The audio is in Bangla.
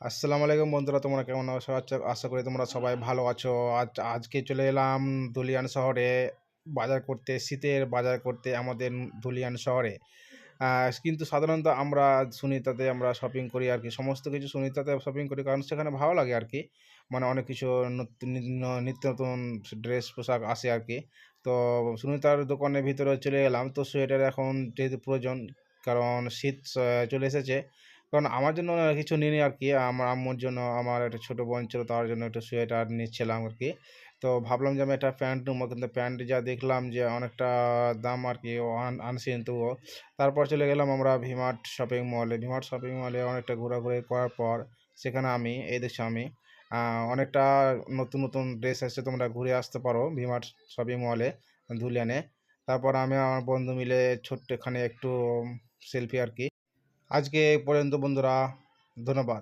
আসসালামু আলাইকুম বন্ধুরা, তোমরা কেমন আছো? আশা করি তোমরা সবাই ভালো আছো। আজকে চলে এলাম ধুলিয়ান শহরে বাজার করতে, শীতের বাজার করতে আমাদের ধুলিয়ান শহরে। কিন্তু সাধারণত আমরা সুনিতাতে আমরা শপিং করি আর কি, সমস্ত কিছু সুনিতাতে শপিং করি কারণ সেখানে ভালো লাগে আর কি। মানে অনেক কিছু নিত্য নতুন ড্রেস পোশাক আসে আর কি। তো সুনিতার দোকানের ভিতরে চলে এলাম, তো সোয়েটার এখন যেহেতু প্রয়োজন, কারণ শীত চলে এসেছে। কারণ আমার জন্য কিছু নিইনি আর কি, আমার আম্মুর জন্য, আমার একটা ছোটো বোন ছিল তার জন্য একটা সোয়েটার নিচ্ছিলাম আর কি। তো ভাবলাম যে আমি একটা প্যান্ট নেবো, কিন্তু প্যান্ট যা দেখলাম যে অনেকটা দাম আর কি, আনছি তবুও। তারপর চলে গেলাম আমরা ভিমার্ট শপিং মলে। ভিমার্ট শপিং মলে অনেকটা ঘোরাঘুরি করার পর সেখানে আমি এই দেখছি আমি অনেকটা নতুন নতুন ড্রেস এসেছে, তোমরা ঘুরে আসতে পারো ভিমার্ট শপিং মলে ধুলিয়ানে। তারপর আমি আমার বন্ধু মিলে ছোট্ট এখানে একটু সেলফি আর কি। আজকে এ পর্যন্ত বন্ধুরা, ধন্যবাদ।